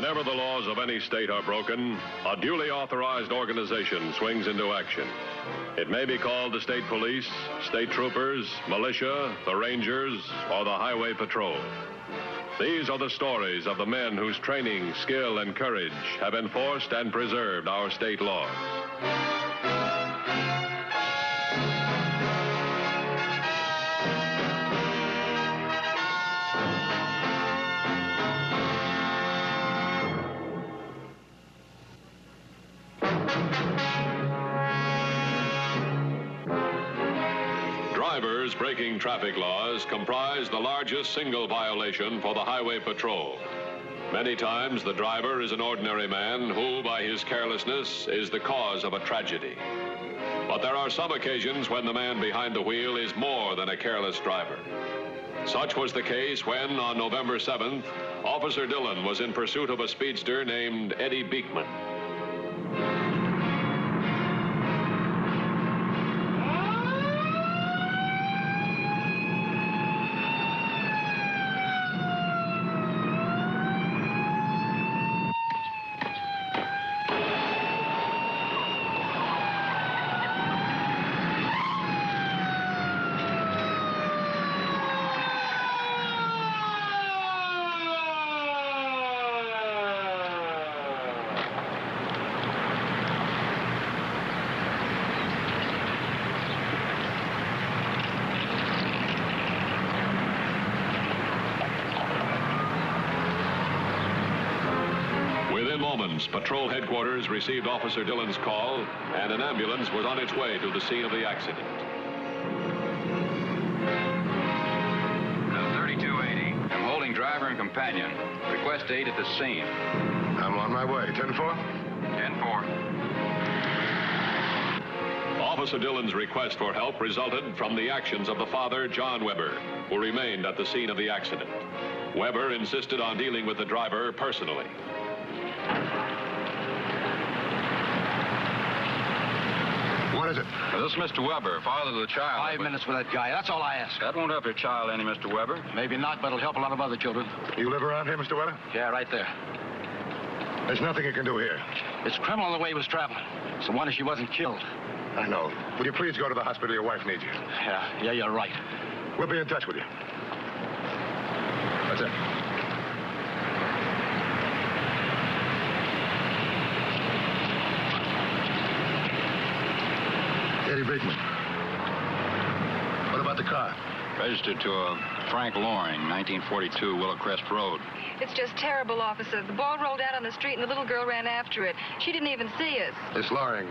Whenever the laws of any state are broken, a duly authorized organization swings into action. It may be called the state police, state troopers, militia, the rangers, or the highway patrol. These are the stories of the men whose training, skill, and courage have enforced and preserved our state laws. Drivers breaking traffic laws comprise the largest single violation for the highway patrol. Many times, the driver is an ordinary man who, by his carelessness, is the cause of a tragedy. But there are some occasions when the man behind the wheel is more than a careless driver. Such was the case when, on November 7th, Officer Dillon was in pursuit of a speedster named Eddie Beekman. Within moments, patrol headquarters received Officer Dillon's call, and an ambulance was on its way to the scene of the accident. 3280. I'm holding driver and companion. Request aid at the scene. I'm on my way. 10-4? 10-4. Officer Dillon's request for help resulted from the actions of the father, John Weber, who remained at the scene of the accident. Weber insisted on dealing with the driver personally. What is it? This is Mr. Weber, father of the child. 5 minutes with that guy. That's all I ask. That won't help your child any, Mr. Weber. Maybe not, but it'll help a lot of other children. You live around here, Mr. Weber? Yeah, right there. There's nothing you can do here. It's criminal the way he was traveling. It's a wonder she wasn't killed. I know. Will you please go to the hospital? Your wife needs you. Yeah, you're right. We'll be in touch with you. That's it. Eddie Beekman. What about the car? Registered to Frank Loring, 1942 Willow Crest Road. It's just terrible, officer. The ball rolled out on the street and the little girl ran after it. She didn't even see us. This Loring,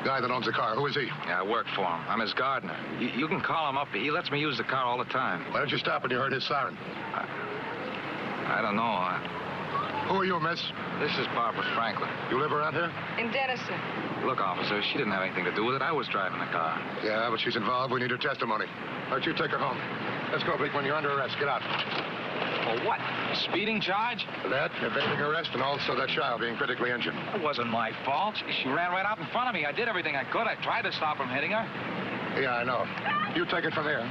guy that owns the car, who is he? Yeah, I work for him. I'm his gardener. You can call him up. He lets me use the car all the time. Why don't you stop when you heard his siren? I don't know. Who are you, miss? This is Barbara Franklin. You live around here? In Denison. Look, officer, she didn't have anything to do with it. I was driving the car. Yeah, but she's involved. We need her testimony. Why don't you take her home? Let's go, Beekman. You're under arrest. Get out. For what? Speeding charge? That, evading arrest, and also that child being critically injured. It wasn't my fault. She ran right out in front of me. I did everything I could. I tried to stop from hitting her. Yeah, I know. You take it from here.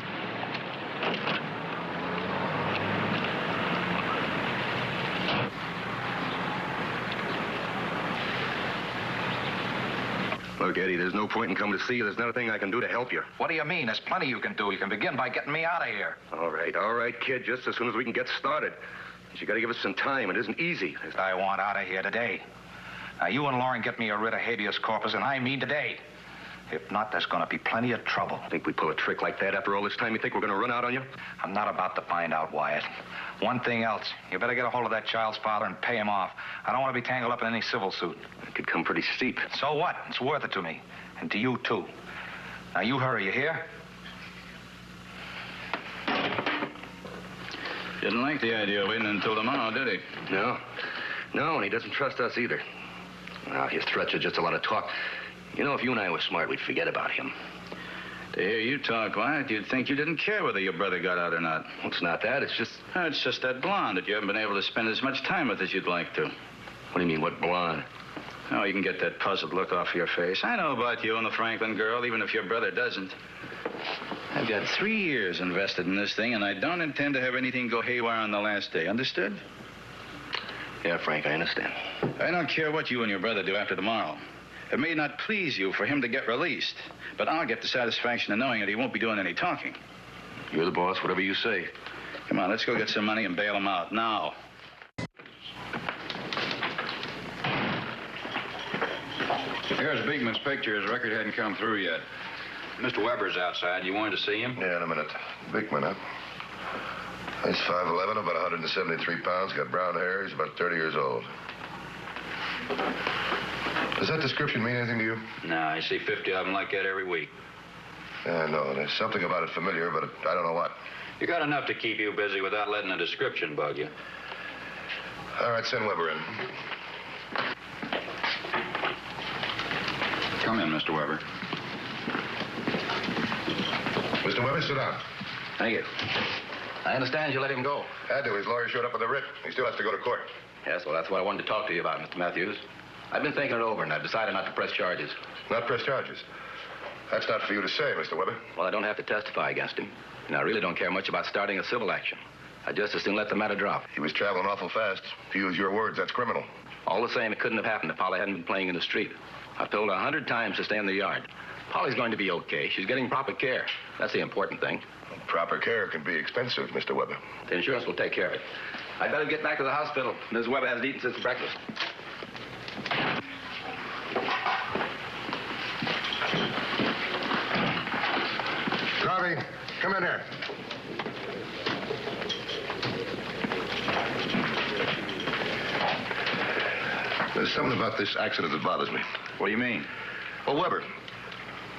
Look, Eddie, there's no point in coming to see you. There's not a thing I can do to help you. What do you mean? There's plenty you can do. You can begin by getting me out of here. All right, kid. Just as soon as we can get started. But you got to give us some time. It isn't easy. I want out of here today. Now, you and Lauren get me a writ of habeas corpus, and I mean today. If not, there's going to be plenty of trouble. Think we pull a trick like that after all this time? You think we're going to run out on you? I'm not about to find out, Wyatt. One thing else. You better get a hold of that child's father and pay him off. I don't want to be tangled up in any civil suit. It could come pretty steep. So what? It's worth it to me. And to you, too. Now, you hurry, you hear? Didn't like the idea of waiting until tomorrow, did he? No, and he doesn't trust us either. Well, his threats are just a lot of talk. You know, if you and I were smart, we'd forget about him. To hear you talk, Wyatt, you'd think you didn't care whether your brother got out or not. Well, it's not that. It's just that blonde that you haven't been able to spend as much time with as you'd like to. What do you mean, what blonde? Oh, you can get that puzzled look off your face. I know about you and the Franklin girl, even if your brother doesn't. I've got 3 years invested in this thing, and I don't intend to have anything go haywire on the last day. Understood? Yeah, Frank, I understand. I don't care what you and your brother do after tomorrow. It may not please you for him to get released, but I'll get the satisfaction of knowing that he won't be doing any talking. You're the boss, whatever you say. Come on, let's go get some money and bail him out now. Here's Beekman's picture. His record hadn't come through yet. Mr. Weber's outside. You wanted to see him? Yeah, in a minute. Beekman, huh? He's 5'11", about 173 pounds, got brown hair. He's about 30 years old. Does that description mean anything to you? No, I see 50 of them like that every week. Yeah, no, there's something about it familiar, but I don't know what. You got enough to keep you busy without letting a description bug you. All right, send Weber in. Come in, Mr. Weber. Mr. Weber, sit down. Thank you. I understand you let him go. Had to. His lawyer showed up with a writ. He still has to go to court. Yes, well, that's what I wanted to talk to you about, Mr. Mathews. I've been thinking it over, and I've decided not to press charges. Not press charges? That's not for you to say, Mr. Weber. Well, I don't have to testify against him. And I really don't care much about starting a civil action. I just as soon let the matter drop. He was traveling awful fast. To use your words, that's criminal. All the same, it couldn't have happened if Polly hadn't been playing in the street. I've told her 100 times to stay in the yard. Polly's going to be okay. She's getting proper care. That's the important thing. Proper care can be expensive, Mr. Weber. The insurance will take care of it. I'd better get back to the hospital. Ms. Weber hasn't eaten since breakfast. Garvey, come in here. There's something about this accident that bothers me. What do you mean? Well, Weber,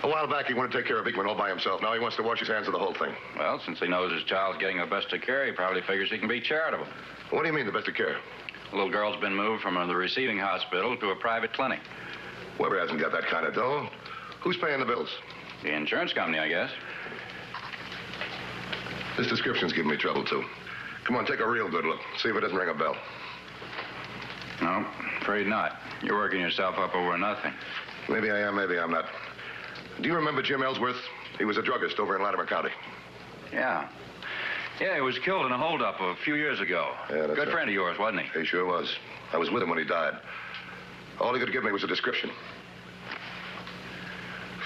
a while back he wanted to take care of Beekman all by himself. Now he wants to wash his hands of the whole thing. Well, since he knows his child's getting the best of care, he probably figures he can be charitable. What do you mean, the best of care? The little girl's been moved from the receiving hospital to a private clinic. Weber hasn't got that kind of dough. Who's paying the bills? The insurance company, I guess. This description's giving me trouble, too. Come on, take a real good look. See if it doesn't ring a bell. No, afraid not. You're working yourself up over nothing. Maybe I am, maybe I'm not. Do you remember Jim Ellsworth? He was a druggist over in Latimer County. Yeah. Yeah, he was killed in a holdup a few years ago. Yeah, that's Good right. friend of yours, wasn't he? He sure was. I was with him when he died. All he could give me was a description.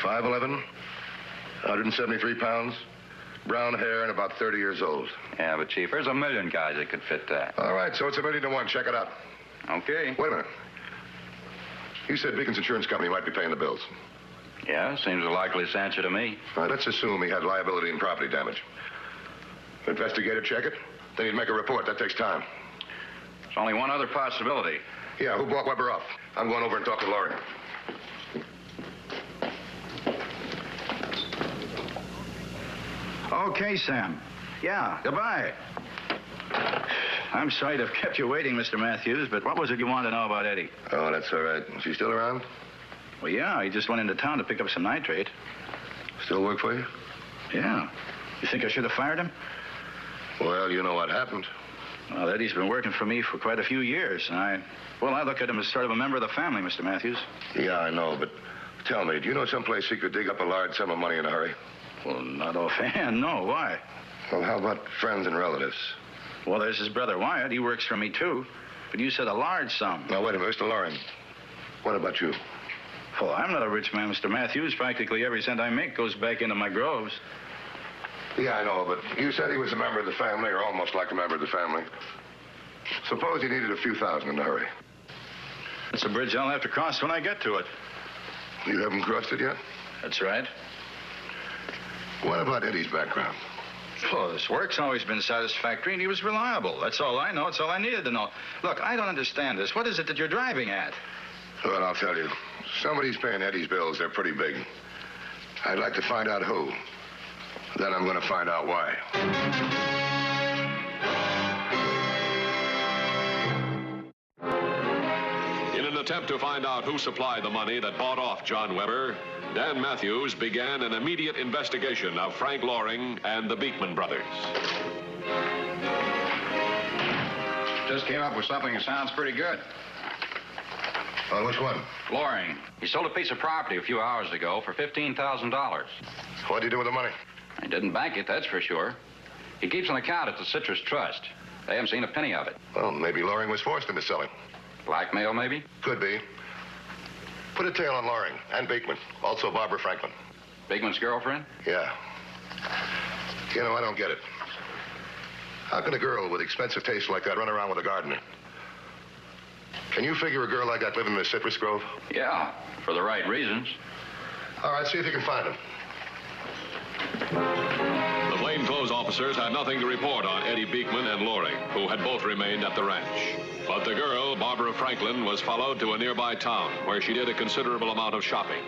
5'11", 173 pounds, brown hair, and about 30 years old. Yeah, but, Chief, there's a million guys that could fit that. All right, so it's 1,000,000 to 1. Check it out. Okay. Wait a minute. You said Beacon's insurance company might be paying the bills. Yeah, seems the likeliest answer to me. All right, let's assume he had liability and property damage. Investigator check it, then he'd make a report. That takes time. There's only one other possibility. Yeah, who bought Weber off? I'm going over and talk to Laurie. Okay, Sam. Yeah, goodbye. I'm sorry to have kept you waiting, Mr. Mathews, but what was it you wanted to know about Eddie? Oh, that's all right. Is she still around? Well, yeah, he just went into town to pick up some nitrate. Still work for you? Yeah. You think I should have fired him? Well, you know what happened. Well, Eddie's been working for me for quite a few years, and I look at him as sort of a member of the family, Mr. Mathews. Yeah, I know, but tell me, do you know someplace he could dig up a large sum of money in a hurry? Well, not offhand, no. Why? Well, how about friends and relatives? Well, there's his brother Wyatt. He works for me, too. But you said a large sum. Now, wait a minute, Mr. Loring. What about you? Well, I'm not a rich man, Mr. Mathews. Practically every cent I make goes back into my groves. Yeah, I know, but you said he was a member of the family, or almost like a member of the family. Suppose he needed a few thousand in a hurry. It's a bridge I'll have to cross when I get to it. You haven't crossed it yet? That's right. What about Eddie's background? Well, his work's always been satisfactory, and he was reliable. That's all I know. It's all I needed to know. Look, I don't understand this. What is it that you're driving at? Well, I'll tell you. Somebody's paying Eddie's bills. They're pretty big. I'd like to find out who. Then I'm going to find out why. In an attempt to find out who supplied the money that bought off John Weber, Dan Mathews began an immediate investigation of Frank Loring and the Beekman brothers. Just came up with something that sounds pretty good. Which one? Loring. He sold a piece of property a few hours ago for $15,000. What'd you do with the money? He didn't bank it, that's for sure. He keeps an account at the Citrus Trust. They haven't seen a penny of it. Well, maybe Loring was forced into selling. Blackmail, maybe? Could be. Put a tail on Loring and Beekman. Also Barbara Franklin. Beekman's girlfriend? Yeah. You know, I don't get it. How can a girl with expensive taste like that run around with a gardener? Can you figure a girl like that living in a citrus grove? Yeah, for the right reasons. All right, see if you can find him. The plainclothes officers had nothing to report on Eddie Beekman and Loring, who had both remained at the ranch. But the girl, Barbara Franklin, was followed to a nearby town where she did a considerable amount of shopping.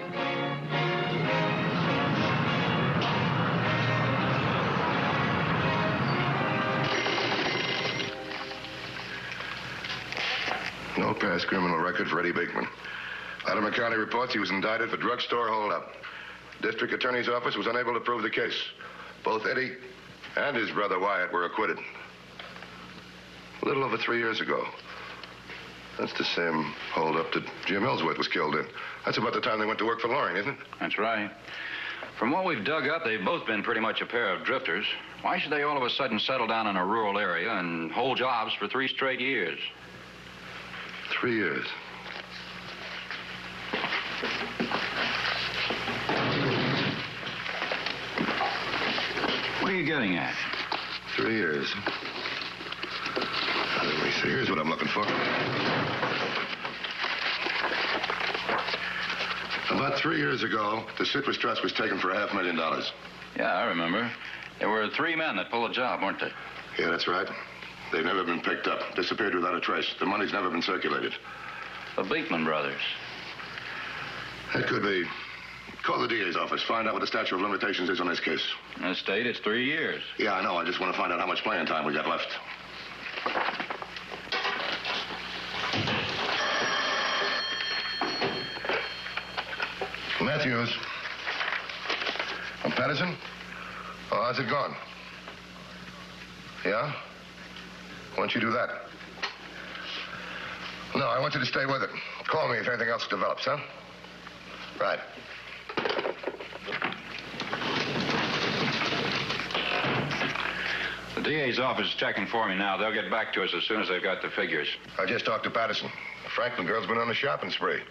No past criminal record for Eddie Beekman. Latimer County reports he was indicted for drugstore holdup. District Attorney's Office was unable to prove the case. Both Eddie and his brother Wyatt were acquitted. A little over 3 years ago. That's the same holdup that Jim Ellsworth was killed in. That's about the time they went to work for Loring, isn't it? That's right. From what we've dug up, they've both been pretty much a pair of drifters. Why should they all of a sudden settle down in a rural area and hold jobs for 3 straight years? 3 years. What are you getting at? 3 years. Let me see. Here's what I'm looking for. About 3 years ago, the Citrus Trust was taken for $500,000. Yeah, I remember. There were 3 men that pulled a job, weren't they? Yeah, that's right. They've never been picked up. Disappeared without a trace. The money's never been circulated. The Beekman brothers. That could be. Call the DA's office. Find out what the statute of limitations is on this case. In the state, it's 3 years. Yeah, I know. I just want to find out how much playing time we got left. Mathews. From Patterson? Oh, how's it going? Yeah? Why don't you do that? No, I want you to stay with it. Call me if anything else develops, huh? Right. The DA's office is checking for me now. They'll get back to us as soon as they've got the figures. I just talked to Patterson. The Franklin girl's been on a shopping spree.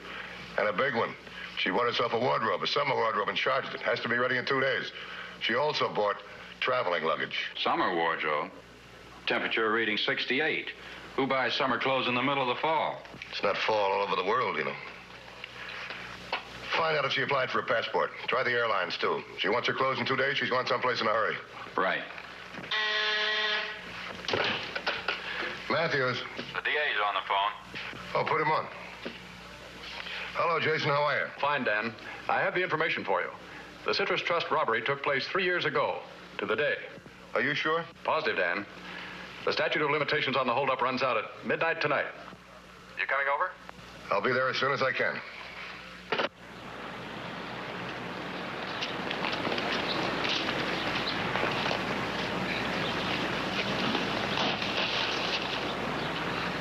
And a big one. She bought herself a wardrobe, a summer wardrobe, and charged it. Has to be ready in 2 days. She also bought traveling luggage. Summer wardrobe? Temperature reading 68. Who buys summer clothes in the middle of the fall? It's not fall all over the world, you know. Find out if she applied for a passport. Try the airlines, too. She wants her clothes in 2 days. She's going someplace in a hurry. Right. Mathews. The DA's on the phone. Oh, put him on. Hello, Jason. How are you? Fine, Dan. I have the information for you. The Citrus Trust robbery took place 3 years ago, to the day. Are you sure? Positive, Dan. The statute of limitations on the holdup runs out at midnight tonight. You coming over? I'll be there as soon as I can.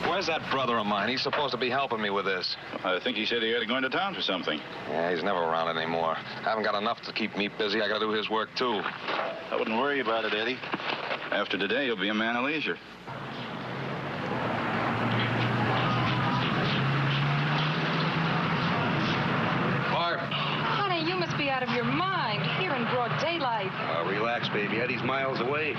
Where's that brother of mine? He's supposed to be helping me with this. I think he said he had to go into town for something. Yeah, he's never around anymore. I haven't got enough to keep me busy. I got to do his work, too. I wouldn't worry about it, Eddie. After today, you'll be a man of leisure. Barb. Honey, you must be out of your mind. Here in broad daylight. Relax, baby. Eddie's miles away.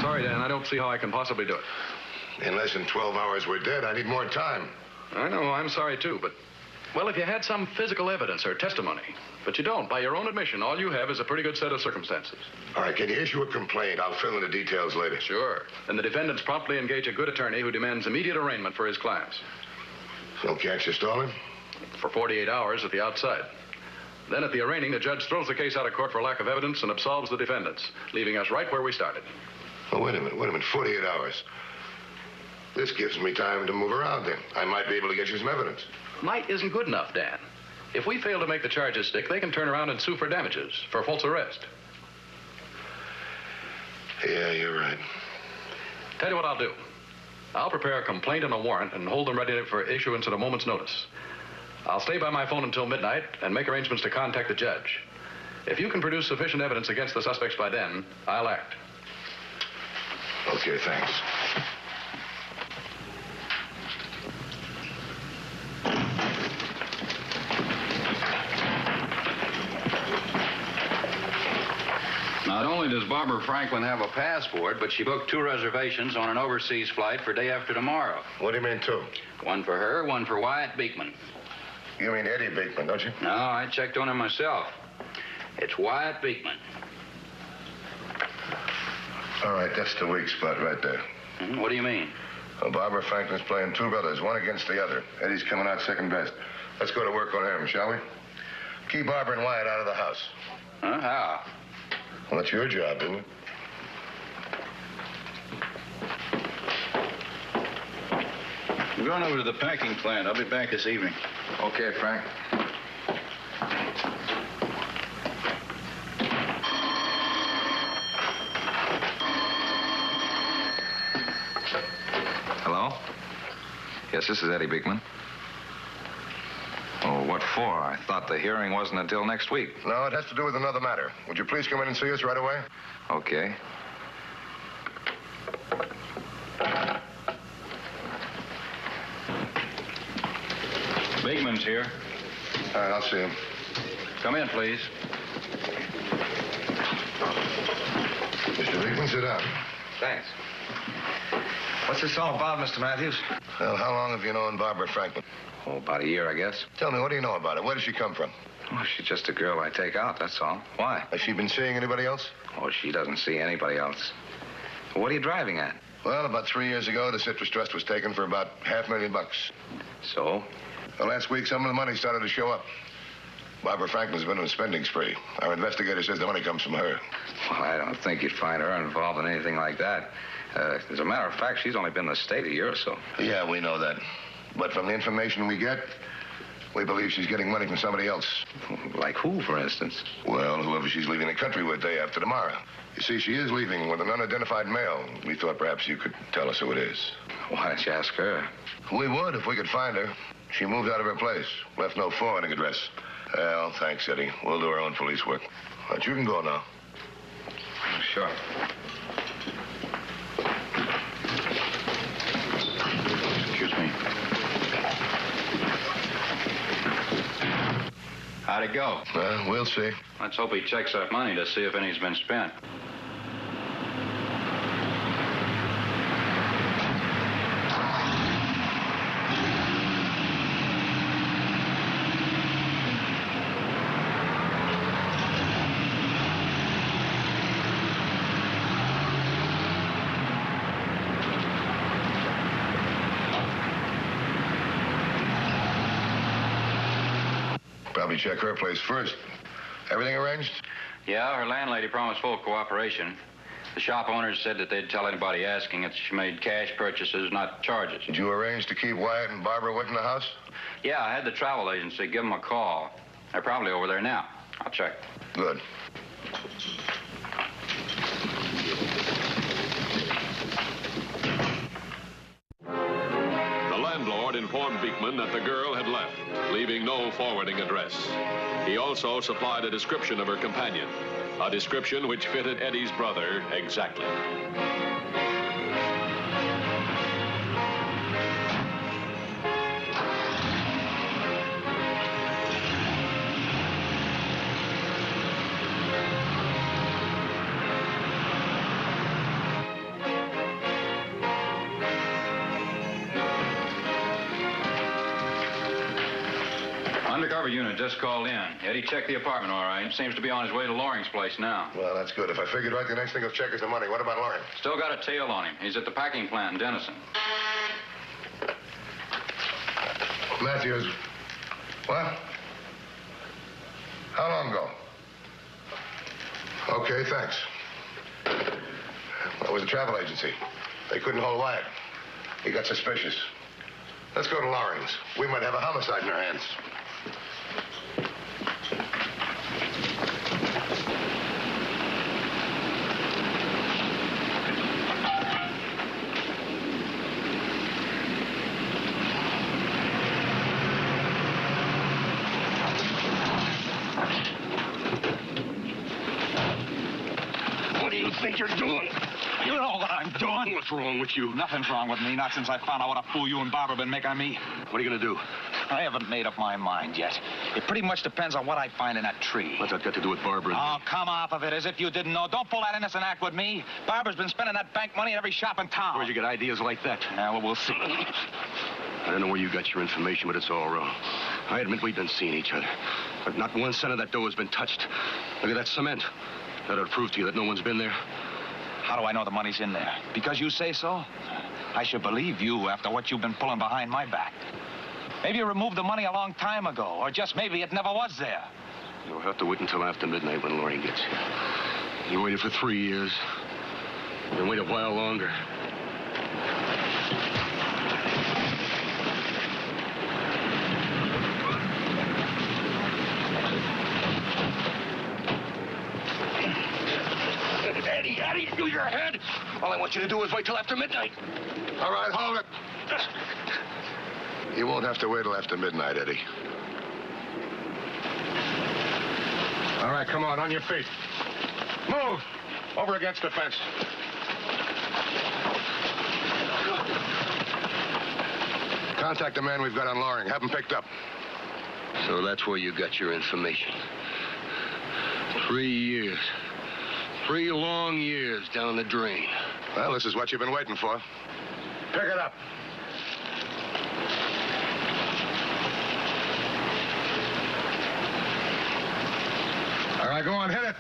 Sorry, Dan. I don't see how I can possibly do it. In less than 12 hours, we're dead. I need more time. I know. I'm sorry, too, but... Well, if you had some physical evidence or testimony, but you don't. By your own admission, all you have is a pretty good set of circumstances. All right, can you issue a complaint? I'll fill in the details later. Sure. And the defendants promptly engage a good attorney who demands immediate arraignment for his clients. So can't you stall him? For 48 hours at the outside. Then at the arraigning, the judge throws the case out of court for lack of evidence and absolves the defendants, leaving us right where we started. Oh, wait a minute. 48 hours. This gives me time to move around then. I might be able to get you some evidence. Might isn't good enough, Dan. If we fail to make the charges stick, they can turn around and sue for damages, for false arrest. Yeah, you're right. Tell you what I'll do. I'll prepare a complaint and a warrant and hold them ready for issuance at a moment's notice. I'll stay by my phone until midnight and make arrangements to contact the judge. If you can produce sufficient evidence against the suspects by then, I'll act. Okay, thanks. Not only does Barbara Franklin have a passport, but she booked 2 reservations on an overseas flight for day after tomorrow. What do you mean, 2? One for her, one for Wyatt Beekman. You mean Eddie Beekman, don't you? No, I checked on him myself. It's Wyatt Beekman. All right, that's the weak spot right there. What do you mean? Well, Barbara Franklin's playing 2 brothers, one against the other. Eddie's coming out second best. Let's go to work on him, shall we? Keep Barbara and Wyatt out of the house. Huh? How? Well, that's your job, isn't it? I'm going over to the packing plant. I'll be back this evening. Okay, Frank. Hello? Yes, this is Eddie Beekman. Oh, what for? I thought the hearing wasn't until next week. No, it has to do with another matter. Would you please come in and see us right away? Okay. Beekman's here. All right, I'll see him. Come in, please. Mr. Beekman, sit down. Thanks. What's this all about, Mr. Mathews? Well, how long have you known Barbara Franklin? Oh, about a year, I guess. Tell me, what do you know about her? Where does she come from? Oh, she's just a girl I take out, that's all. Why? Has she been seeing anybody else? Oh, she doesn't see anybody else. What are you driving at? Well, about 3 years ago, the citrus trust was taken for about $500,000. So? Well, last week, some of the money started to show up. Barbara Franklin's been on a spending spree. Our investigator says the money comes from her. Well, I don't think you'd find her involved in anything like that. As a matter of fact, she's only been in the state a year or so. Yeah, we know that. But from the information we get, we believe she's getting money from somebody else. Like who, for instance? Well, whoever she's leaving the country with day after tomorrow. You see, she is leaving with an unidentified male. We thought perhaps you could tell us who it is. Why don't you ask her? We would if we could find her. She moved out of her place, left no forwarding address. Well, thanks, Eddie. We'll do our own police work. But you can go now. Sure. Excuse me. How'd it go? Well, we'll see. Let's hope he checks that money to see if any's been spent. Probably check her place first. Everything arranged? Yeah, her landlady promised full cooperation. The shop owners said that they'd tell anybody asking that she made cash purchases, not charges. Did you arrange to keep Wyatt and Barbara Wood in the house? Yeah, I had the travel agency give them a call. They're probably over there now. I'll check. Good. The landlord informed Beekman that the girl had left, leaving no forwarding address. He also supplied a description of her companion, a description which fitted Eddie's brother exactly. Undercover unit just called in. Eddie checked the apartment all right. Seems to be on his way to Loring's place now. Well, that's good. If I figured right, the next thing he'll check is the money. What about Loring? Still got a tail on him. He's at the packing plant in Denison. Mathews. What? How long ago? Okay, thanks. That was a travel agency. They couldn't hold Wyatt. He got suspicious. Let's go to Loring's. We might have a homicide in our hands. think you're doing? You know what I'm doing. What's wrong with you? Nothing's wrong with me, not since I found out what a fool you and Barbara been making of me. What are you going to do? I haven't made up my mind yet. It pretty much depends on what I find in that tree. What's that got to do with Barbara? Oh, come off of it, as if you didn't know. Don't pull that innocent act with me. Barbara's been spending that bank money at every shop in town. Where'd you get ideas like that? Yeah, well, we'll see. I don't know where you got your information, but it's all wrong. I admit we've been seeing each other. But not 1 cent of that dough has been touched. Look at that cement. That'll prove to you that no one's been there. How do I know the money's in there? Because you say so? I should believe you after what you've been pulling behind my back. Maybe you removed the money a long time ago, or just maybe it never was there. You'll have to wait until after midnight when Laurie gets here. You waited for 3 years. Then wait a while longer. Eddie, do your head. All I want you to do is wait till after midnight. All right, hold it. You won't have to wait till after midnight, Eddie. All right, come on your feet. Move. Over against the fence. Contact the man we've got on Loring. Have him picked up. So that's where you got your information. 3 years. 3 long years down the drain. Well, this is what you've been waiting for. Pick it up. All right, go on, hit it.